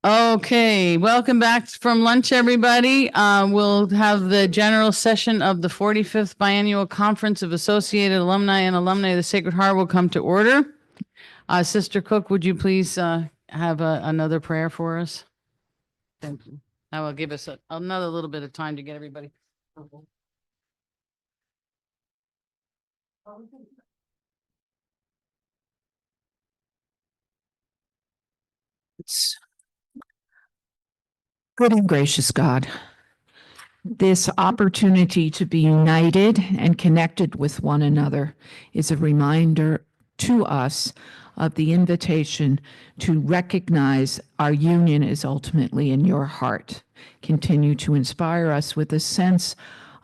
Okay, welcome back from lunch, everybody. We'll have the general session of the 45th Biennial Conference of Associated Alumni and Alumni of the Sacred Heart will come to order. Sister Cook, would you please have another prayer for us? Thank you. That will give us another little bit of time to get everybody. Good and gracious God, this opportunity to be united and connected with one another is a reminder to us of the invitation to recognize our union is ultimately in your heart. Continue to inspire us with a sense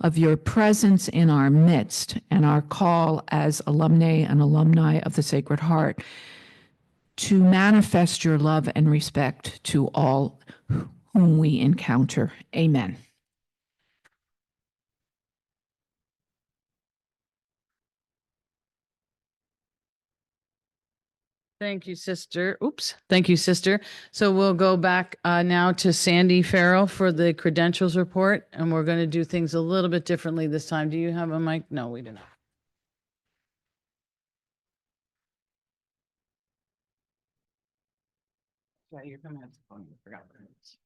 of your presence in our midst and our call as alumni and alumni of the Sacred Heart to manifest your love and respect to all whom we encounter. Amen. Thank you, sister. Oops. Thank you, sister. So we'll go back now to Sandy Farrell for the credentials report, and we're going to do things a little bit differently this time. Do you have a mic? No, we do not. Yeah, you're going to have to phone. I forgot what it is.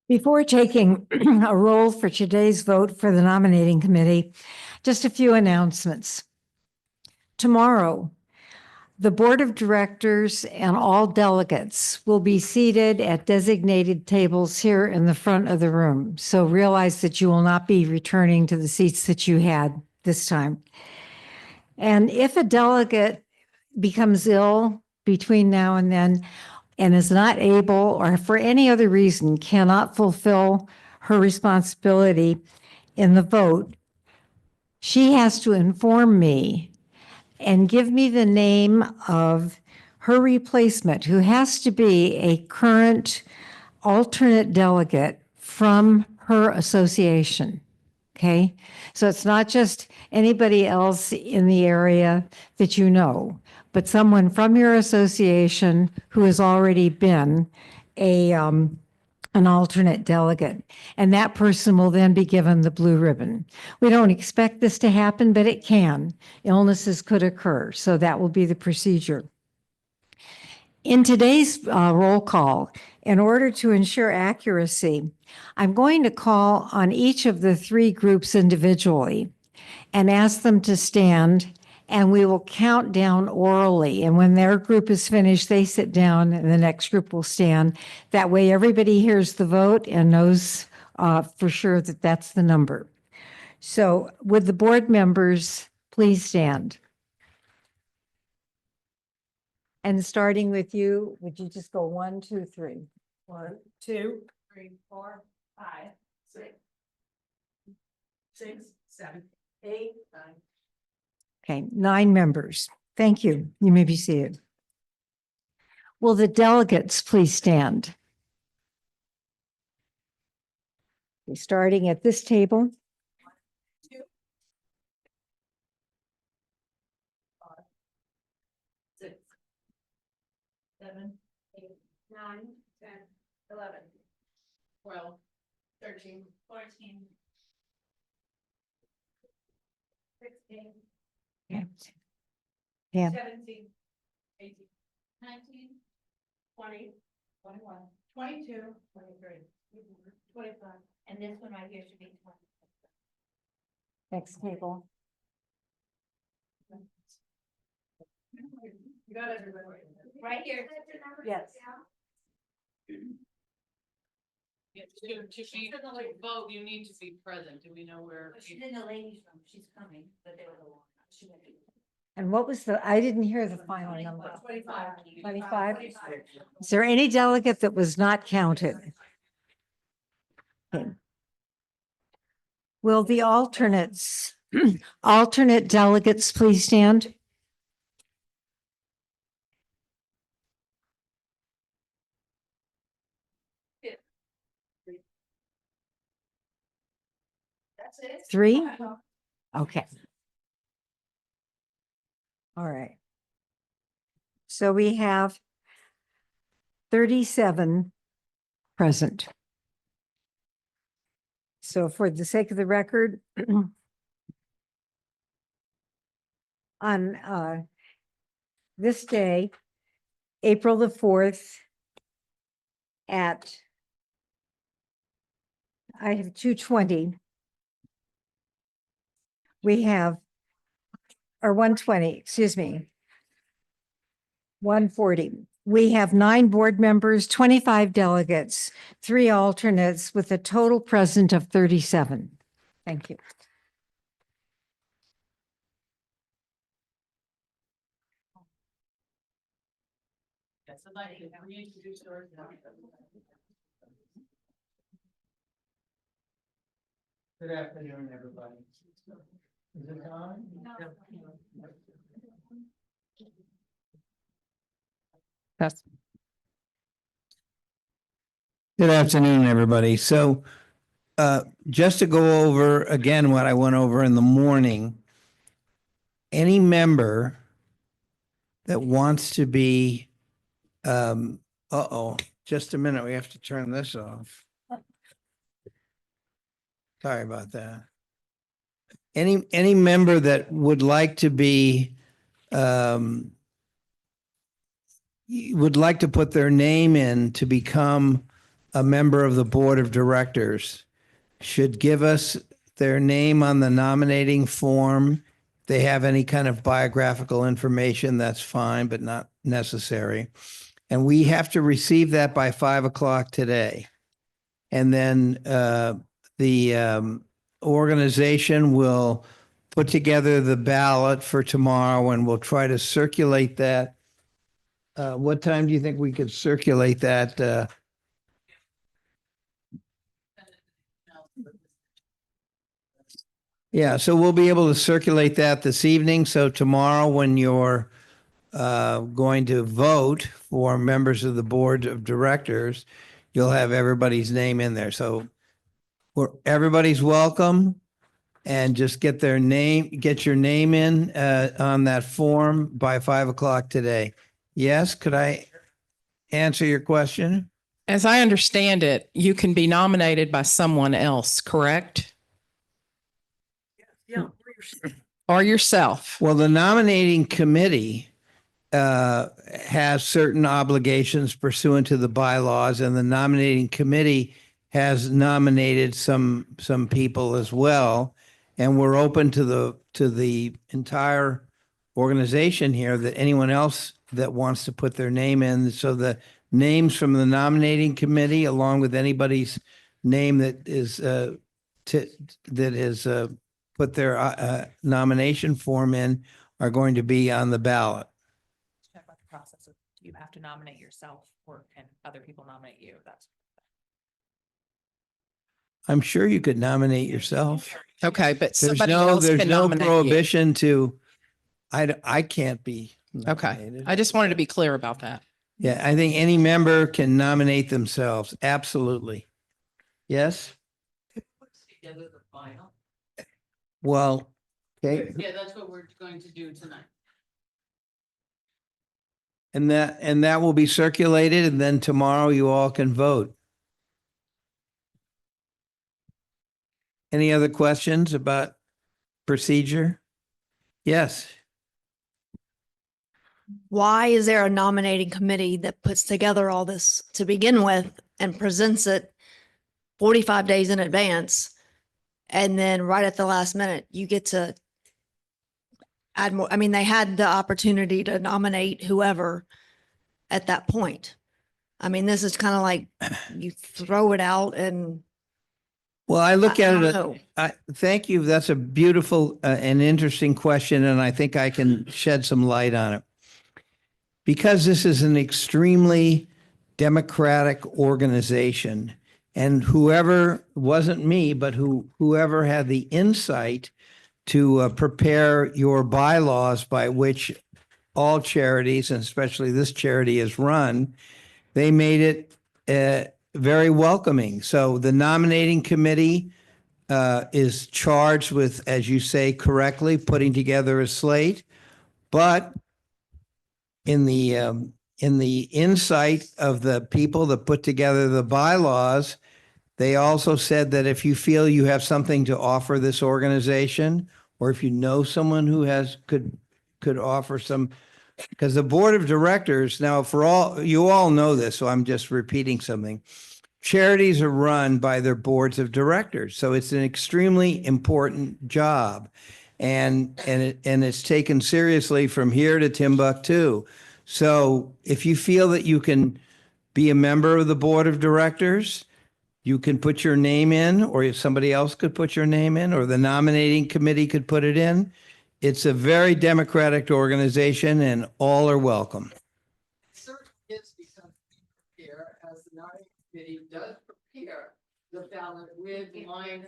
Before taking a roll for today's vote for the nominating committee, just a few announcements. Tomorrow, the board of directors and all delegates will be seated at designated tables here in the front of the room. So realize that you will not be returning to the seats that you had this time. And if a delegate becomes ill between now and then, and is not able or for any other reason cannot fulfill her responsibility in the vote, she has to inform me and give me the name of her replacement, who has to be a current alternate delegate from her association. Okay, so it's not just anybody else in the area that you know, but someone from your association who has already been an alternate delegate. And that person will then be given the blue ribbon. We don't expect this to happen, but it can. Illnesses could occur, so that will be the procedure. In today's roll call, in order to ensure accuracy, I'm going to call on each of the three groups individually and ask them to stand, and we will count down orally. And when their group is finished, they sit down and the next group will stand. That way everybody hears the vote and knows for sure that that's the number. So would the board members please stand? And starting with you, would you just go 1, 2, 3? 1, 2, 3, 4, 5, 6, 6, 7, 8, 9. Okay, 9 members. Thank you. You may be seated. Will the delegates please stand? Okay, starting at this table. 2, 5, 6, 7, 8, 9, 10, 11, 12, 13, 14, 16, Okay. Yeah. 17, 18, 19, 20, 21, 22, 23, 25. And this one right here should be 20. Next table. You got everybody. Right here. Yes. To vote, you need to be present. Do we know where? She's in the ladies' room. She's coming, but they were the one. She went to. And what was I didn't hear the final number. 25. 25? Is there any delegate that was not counted? Okay. Will the alternates, alternate delegates please stand? That's it. 3? Okay. All right. So we have 37 present. So for the sake of the record, on this day, April the 4th, at I have 2:20. We have, or 1:20, excuse me. 1:40. We have 9 board members, 25 delegates, 3 alternates, with a total present of 37. Thank you. Good afternoon, everybody. Is it on? That's Good afternoon, everybody. So just to go over again what I went over in the morning, any member that wants to be, just a minute, we have to turn this off. Sorry about that. Any member that would like to be, would like to put their name in to become a member of the board of directors should give us their name on the nominating form. If they have any kind of biographical information, that's fine, but not necessary. And we have to receive that by 5 o'clock today. And then the organization will put together the ballot for tomorrow, and we'll try to circulate that. What time do you think we could circulate that? Yeah, so we'll be able to circulate that this evening. So tomorrow, when you're going to vote for members of the board of directors, you'll have everybody's name in there. So everybody's welcome, and just get your name in on that form by 5 o'clock today. Yes, could I answer your question? As I understand it, you can be nominated by someone else, correct? Yeah. Or yourself. Well, the nominating committee has certain obligations pursuant to the bylaws, and the nominating committee has nominated some people as well. And we're open to the entire organization here, that anyone else that wants to put their name in. So the names from the nominating committee, along with anybody's name that is put their nomination form in, are going to be on the ballot. Check about the process of, do you have to nominate yourself or can other people nominate you? That's. I'm sure you could nominate yourself. Okay, but There's somebody else there's can no nominate you. prohibition to, I can't be Okay, nominated. I just wanted to be clear about that. Yeah, I think any member can nominate themselves. Absolutely. Yes? Well, okay. Yeah, that's what we're going to do tonight. And that will be circulated, and then tomorrow you all can vote. Any other questions about procedure? Yes. Why is there a nominating committee that puts together all this to begin with and presents it 45 days in advance? And then right at the last minute, you get to add more. I mean, they had the opportunity to nominate whoever at that point. I mean, this is kind of like you throw it out and. Well, I look I at don't it, know. thank you. That's a beautiful and interesting question, and I think I can shed some light on it. Because this is an extremely democratic organization, and whoever, wasn't me, but whoever had the insight to prepare your bylaws by which all charities, and especially this charity, is run, they made it very welcoming. So the nominating committee is charged with, as you say correctly, putting together a slate. But in the insight of the people that put together the bylaws, they also said that if you feel you have something to offer this organization, or if you know someone who could offer some, because the board of directors, now for all, you all know this, so I'm just repeating something. Charities are run by their boards of directors, so it's an extremely important job. And it's taken seriously from here to Timbuktu. So if you feel that you can be a member of the board of directors, you can put your name in, or if somebody else could put your name in, or the nominating committee could put it in. It's a very democratic organization and all are welcome. Certainly is because we prepare, as the nominating committee does prepare the ballot with a line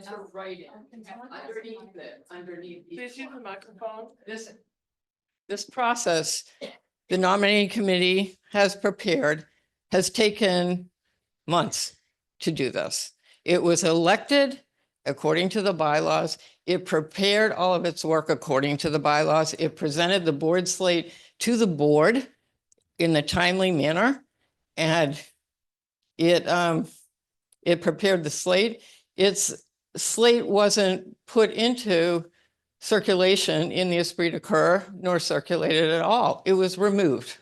to write in underneath it, underneath. Please use the microphone. This process, the nominating committee has prepared, has taken months to do this. It was elected according to the bylaws. It prepared all of its work according to the bylaws. It presented the board slate to the board in a timely manner. And it prepared the slate. Its slate wasn't put into circulation in the esprit de corps, nor circulated at all. It was removed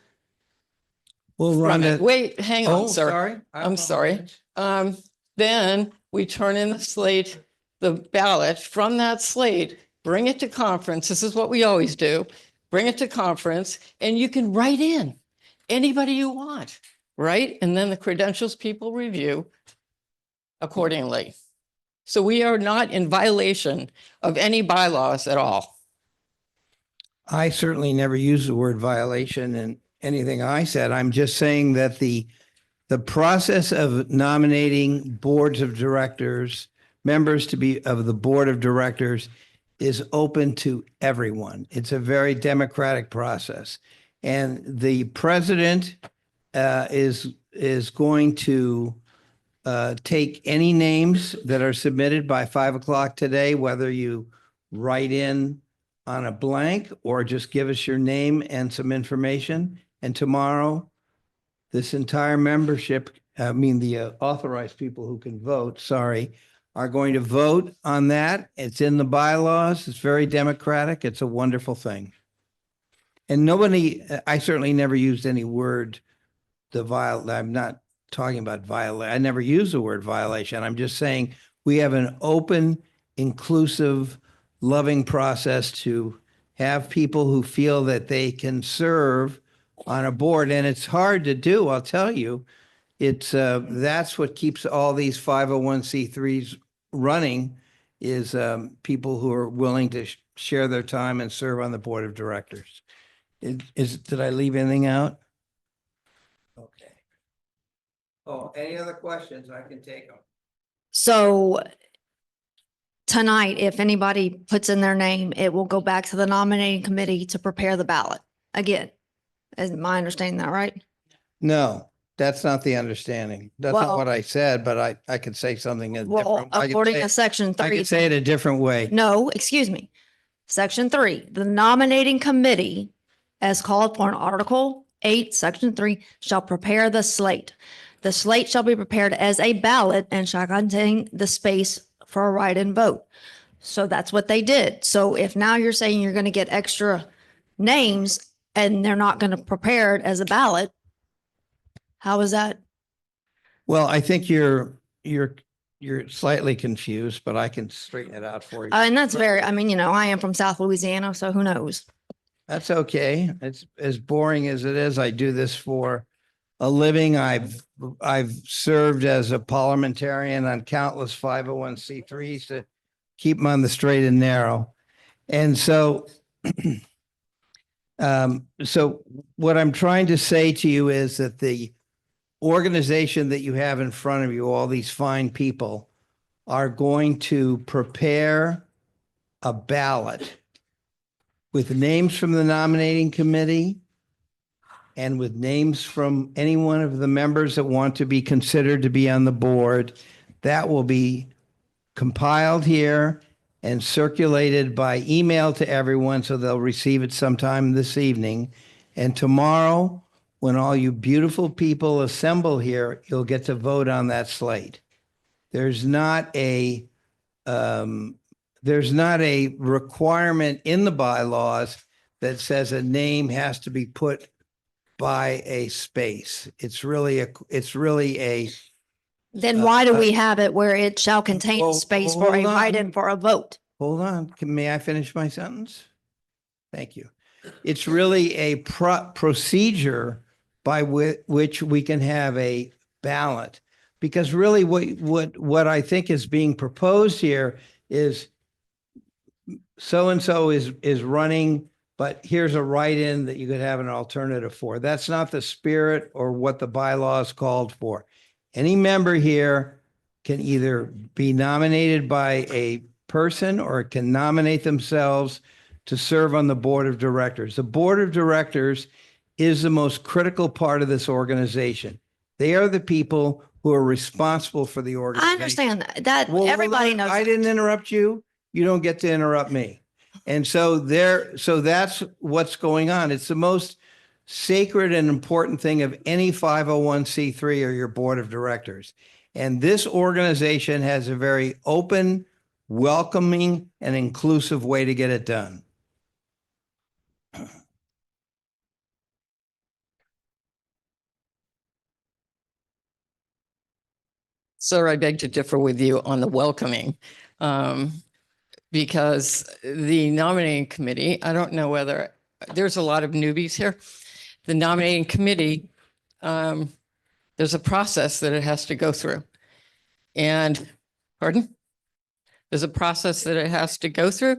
Well, from it. Rhonda. Wait, hang on, Oh, sir. sorry. I'm sorry. Then we turn in the slate, the ballot from that slate, bring it to conference. This is what we always do. Bring it to conference and you can write in anybody you want, right? And then the credentials people review accordingly. So we are not in violation of any bylaws at all. I certainly never used the word violation in anything I said. I'm just saying that the process of nominating boards of directors, members to be of the board of directors is open to everyone. It's a very democratic process. And the president is going to take any names that are submitted by 5 o'clock today, whether you write in on a blank or just give us your name and some information. And tomorrow, this entire membership, the authorized people who can vote, are going to vote on that. It's in the bylaws. It's very democratic. It's a wonderful thing. And I certainly never used any word, I'm not talking about violate. I never use the word violation. I'm just saying we have an open, inclusive, loving process to have people who feel that they can serve on a board. And it's hard to do, I'll tell you. That's what keeps all these 501c3s running is people who are willing to share their time and serve on the board of directors. Did I leave anything out? Okay. Oh, any other questions? I can take them. So tonight, if anybody puts in their name, it will go back to the nominating committee to prepare the ballot. Again, is my understanding that right? No, that's not the understanding. That's not Well- what I said, but I could say something. Well, according to section I 3. could say it a different way. No, excuse me. Section 3, the nominating committee, as called for in Article 8, Section 3, shall prepare the slate. The slate shall be prepared as a ballot and shall contain the space for a write-in vote. So that's what they did. So if now you're saying you're going to get extra names and they're not going to prepare it as a ballot, how is that? Well, I think you're slightly confused, but I can straighten it out for you. And that's very, I am from South Louisiana, so who knows? That's okay. It's as boring as it is. I do this for a living. I've served as a parliamentarian on countless 501c3s to keep them on the straight and narrow. And so, so what I'm trying to say to you is that the organization that you have in front of you, all these fine people, are going to prepare a ballot with names from the nominating committee and with names from any one of the members that want to be considered to be on the board. That will be compiled here and circulated by email to everyone, so they'll receive it sometime this evening. And tomorrow, when all you beautiful people assemble here, you'll get to vote on that slate. There's not a requirement in the bylaws that says a name has to be put by a space. It's really a Then why do uh, we have it where it shall contain well, a space for a hold on. write-in for a vote? hold on. May I finish my sentence? Thank you. It's really a procedure by which we can have a ballot. Because really what I think is being proposed here is so-and-so is running, but here's a write-in that you could have an alternative for. That's not the spirit or what the bylaws called for. Any member here can either be nominated by a person or can nominate themselves to serve on the board of directors. The board of directors is the most critical part of this organization. They are the people who are responsible for the I organization. understand that Well, everybody hold on. knows. I didn't interrupt you. You don't get to interrupt me. And so that's what's going on. It's the most sacred and important thing of any 501c3 or your board of directors. And this organization has a very open, welcoming, and inclusive way to get it done. Sir, I beg to differ with you on the welcoming. Because the nominating committee, I don't know whether, there's a lot of newbies here. The nominating committee, there's a process that it has to go through. And, pardon? There's a process that it has to go through.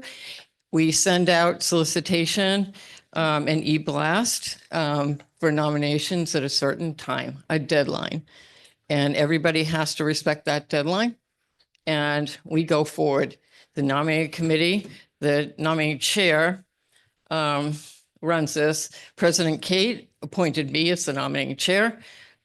We send out solicitation and e-blast for nominations at a certain time, a deadline. And everybody has to respect that deadline. And we go forward. The nominating committee, the nominating chair runs this. President Kate appointed me as the nominating chair.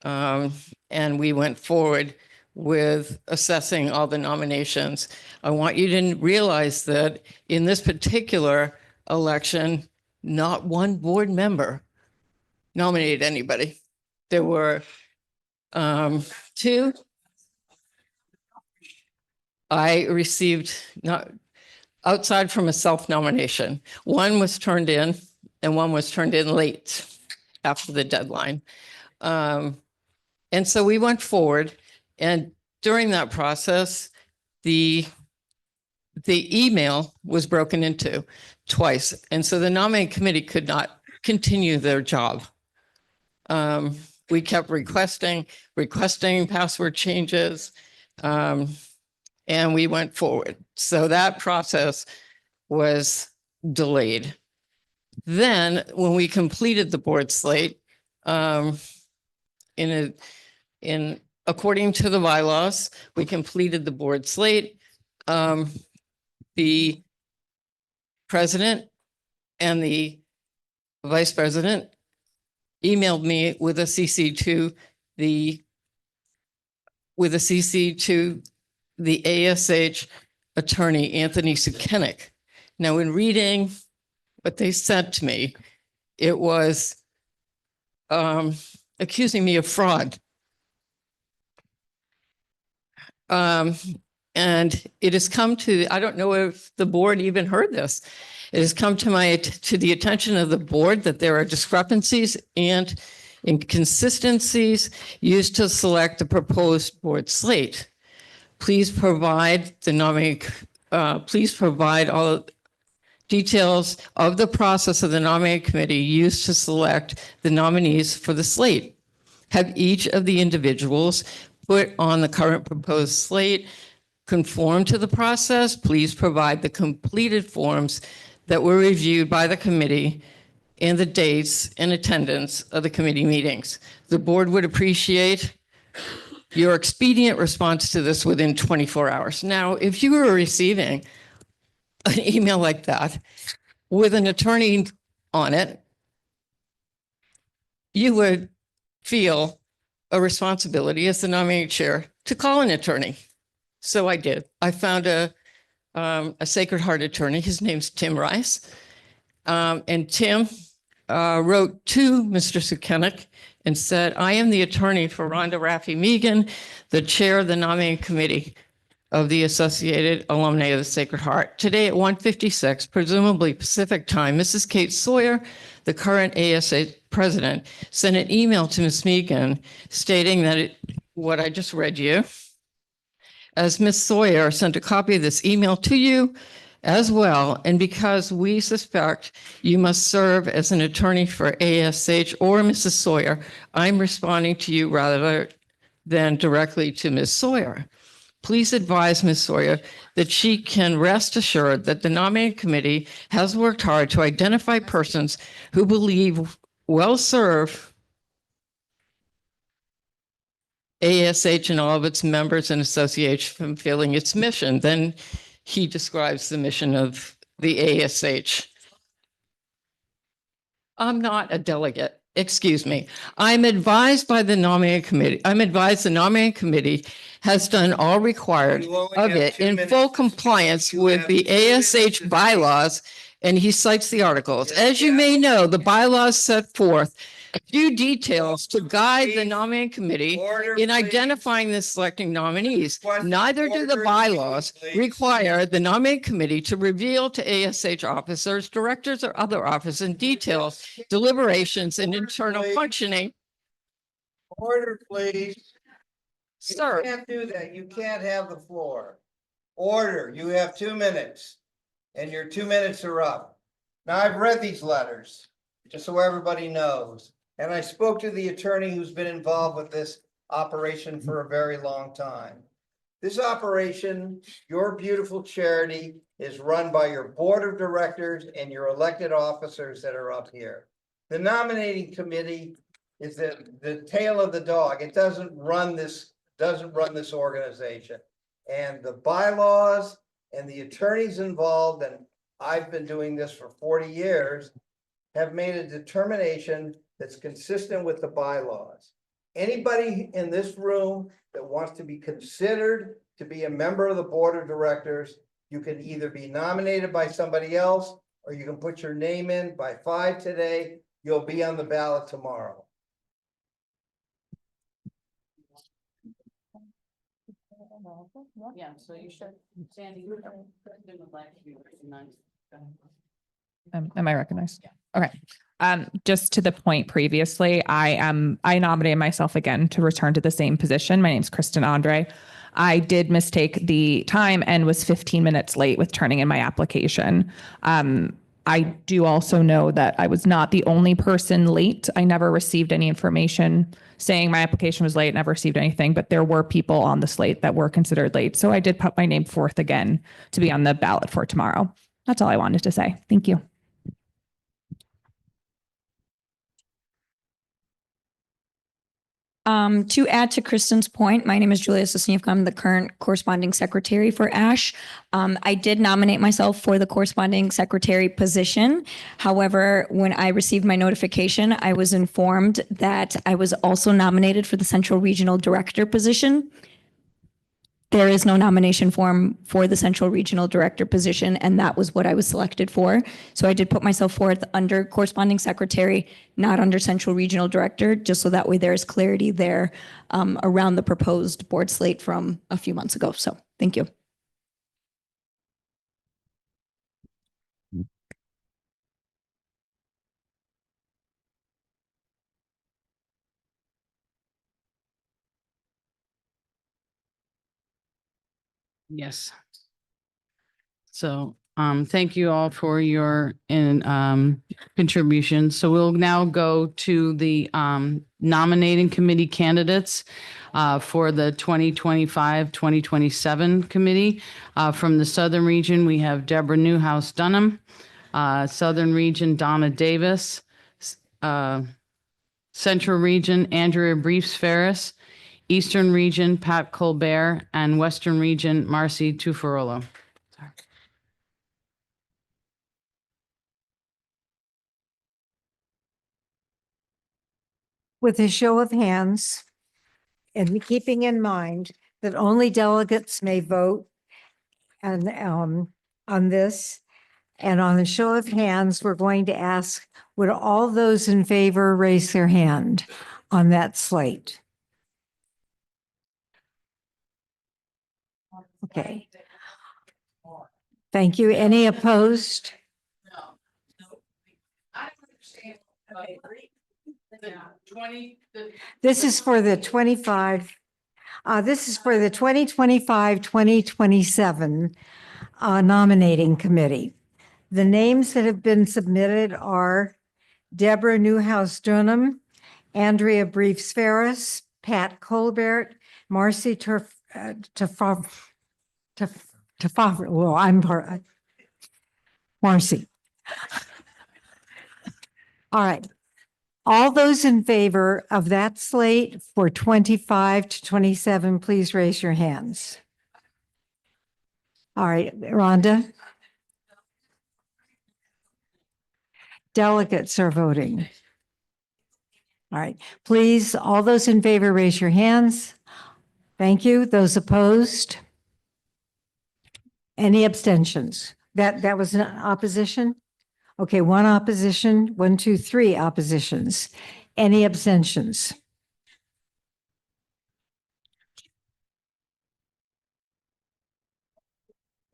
And we went forward with assessing all the nominations. I want you to realize that in this particular election, not one board member nominated anybody. There were two. I received not outside from a self-nomination. One was turned in and one was turned in late after the deadline. And so we went forward, and during that process, the email was broken into twice. And so the nominating committee could not continue their job. We kept requesting password changes. And we went forward. So that process was delayed. Then when we completed the board slate, according to the bylaws, we completed the board slate. The president and the vice president emailed me with a CC to the AASH attorney, Anthony Sukenik. Now, in reading what they sent to me, it was accusing me of fraud. And it has come to, I don't know if the board even heard this. It has come to the attention of the board that there are discrepancies and inconsistencies used to select the proposed board slate. Please provide please provide all details of the process of the nominating committee used to select the nominees for the slate. Have each of the individuals put on the current proposed slate conform to the process? Please provide the completed forms that were reviewed by the committee and the dates and attendance of the committee meetings. The board would appreciate your expedient response to this within 24 hours. Now, if you were receiving an email like that with an attorney on it, you would feel a responsibility as the nominating chair to call an attorney So I did. I found a Sacred Heart attorney. His name's Tim Rice. And Tim wrote to Mr. Sukenik and said, I am the attorney for Rhonda Raffi Megan, the chair of the nominating committee of the Associated Alumni of the Sacred Heart. Today at 1:56, presumably Pacific time, Mrs. Kate Sawyer, the current ASH president, sent an email to Ms. Megan stating that what I just read you, as Ms. Sawyer sent a copy of this email to you as well, and because we suspect you must serve as an attorney for ASH or Mrs. Sawyer, I'm responding to you rather than directly to Ms. Sawyer. Please advise Ms. Sawyer that she can rest assured that the nominating committee has worked hard to identify persons who believe will serve ASH and all of its members and associations from fulfilling its mission. Then he describes the mission of the ASH. I'm not a delegate. Excuse me. I'm advised by the nominating committee. I'm advised the nominating committee has done all required You only of have it 2 in minutes. full compliance You with have the 2 minutes ASH to bylaws, and he cites the articles. Yes, As you yeah. may know, the bylaws set forth a few details to guide the Please. nominating committee Order, in please. identifying and selecting nominees. Request Neither do the order, bylaws please. require the nominating committee to reveal to ASH officers, directors, or other officers in details deliberations and Order, internal please. functioning. Order, please. You Sir, can't do that. You can't have the floor. Order, you have 2 minutes. And your 2 minutes are up. Now, I've read these letters, just so everybody knows. And I spoke to the attorney who's been involved with this operation for a very long time. This operation, your beautiful charity, is run by your board of directors and your elected officers that are up here. The nominating committee is the tail of the dog. It doesn't run this organization. And the bylaws and the attorneys involved, and I've been doing this for 40 years, have made a determination that's consistent with the bylaws. Anybody in this room that wants to be considered to be a member of the board of directors, you can either be nominated by somebody else, or you can put your name in by 5 today. You'll be on the ballot tomorrow. Yeah, so you should, Sandy, you would like to be recognized. Am I recognized? Okay. Just to the point previously, I nominated myself again to return to the same position. My name's Kristen Andre. I did mistake the time and was 15 minutes late with turning in my application. I do also know that I was not the only person late. I never received any information saying my application was late, never received anything, but there were people on the slate that were considered late. So I did put my name forth again to be on the ballot for tomorrow. That's all I wanted to say. Thank you. To add to Kristen's point, my name is Julia Sosnievka. I'm the current corresponding secretary for ASH. I did nominate myself for the corresponding secretary position. However, when I received my notification, I was informed that I was also nominated for the Central Regional Director position. There is no nomination form for the Central Regional Director position, and that was what I was selected for. So I did put myself forth under corresponding secretary, not under Central Regional Director, just so that way there is clarity there around the proposed board slate from a few months ago. So thank you. Yes. So, thank you all for your contributions. So we'll now go to the nominating committee candidates for the 2025-2027 committee. From the Southern Region, we have Deborah Newhouse Dunham, Southern Region, Donna Davis, Central Region, Andrea Briefs Ferris, Eastern Region, Pat Colbert, and Western Region, Marcy Tuffarolo. With a show of hands and keeping in mind that only delegates may vote and on this. And on a show of hands, we're going to ask, would all those in favor raise their hand on that slate? Okay. Thank you. Any opposed? This is for the 25, this is for the 2025, 2027 nominating committee. The names that have been submitted are Deborah Newhouse Dunham, Andrea Briefs Ferris, Pat Colbert, Marcy well, I'm Marcy. All right. All those in favor of that slate for 25 to 27, please raise your hands. All right, Rhonda. Delegates are voting. All right, please, all those in favor, raise your hands. Thank you. Those opposed? Any abstentions? That was an opposition? Okay, one opposition, 1, 2, 3 oppositions. Any abstentions?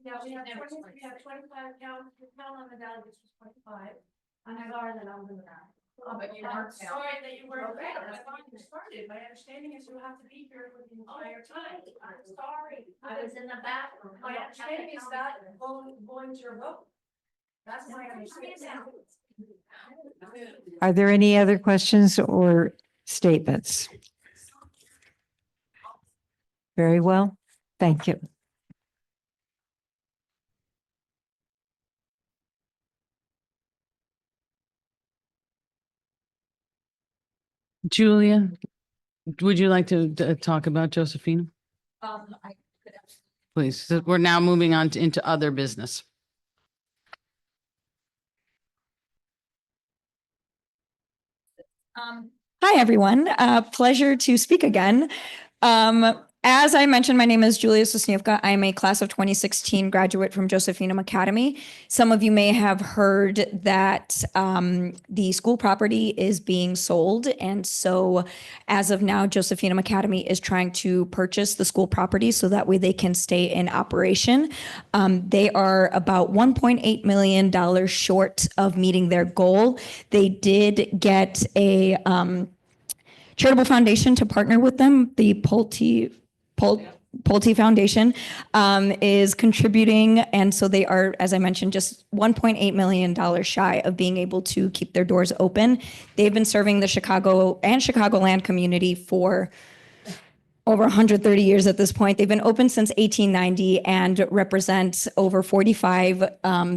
Yeah, we have 25 count on the delegates was 25. And I got that I was in the back. But you weren't. Sorry that you weren't there. I thought you started. My understanding is you have to be here for the entire time. I'm sorry. I was in the bathroom. My understanding is that going to your vote. That's my understanding. Are there any other questions or statements? Very well. Thank you. Julia, would you like to talk about Josephina? Please, so we're now moving on into other business. Hi, everyone. Pleasure to speak again. As I mentioned, my name is Julia Sosniewka. I'm a class of 2016 graduate from Josephinum Academy. Some of you may have heard that the school property is being sold. And so as of now, Josephinum Academy is trying to purchase the school property so that way they can stay in operation. They are about $1.8 million short of meeting their goal. They did get a charitable foundation to partner with them. The Pulte Foundation is contributing. And so they are, as I mentioned, just $1.8 million shy of being able to keep their doors open. They've been serving the Chicago and Chicagoland community for over 130 years at this point. They've been open since 1890 and represent over 45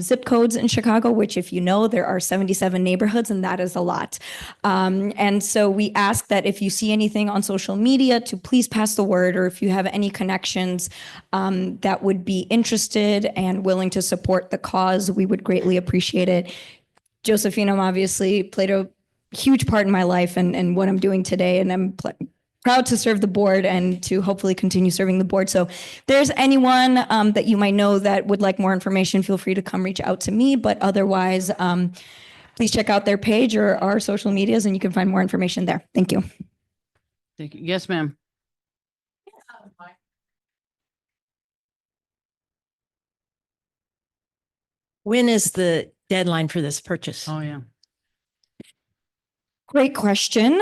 zip codes in Chicago, which, if you know, there are 77 neighborhoods, and that is a lot. And so we ask that if you see anything on social media to please pass the word, or if you have any connections that would be interested and willing to support the cause, we would greatly appreciate it. Josephinum obviously played a huge part in my life and what I'm doing today, and I'm proud to serve the board and to hopefully continue serving the board. So if there's anyone that you might know that would like more information, feel free to come reach out to me. But otherwise, please check out their page or our social medias and you can find more information there. Thank you. Thank you. Yes, ma'am. When is the deadline for this purchase? Oh, yeah. Great question.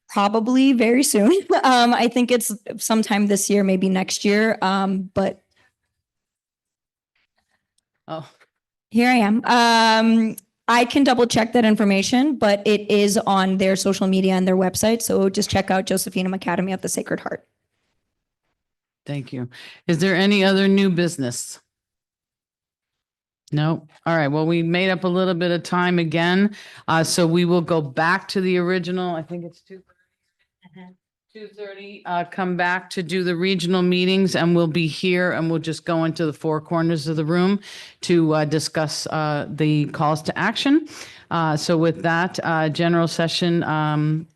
Probably very soon. I think it's sometime this year, maybe next year. But Oh, here I am. I can double check that information, but it is on their social media and their website. So just check out Josephinum Academy of the Sacred Heart. thank you. Is there any other new business? No. All right. Well, we made up a little bit of time again. So we will go back to the original. I think it's 2:30, come back to do the regional meetings, and we'll be here and we'll just go into the four corners of the room to discuss the calls to action. So with that, general session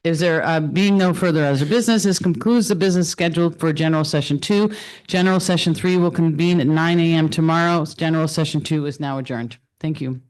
Is there being no further other business? This concludes the business scheduled for General Session 2. General Session 3 will convene at 9 a.m. tomorrow. General Session 2 is now adjourned. Thank you.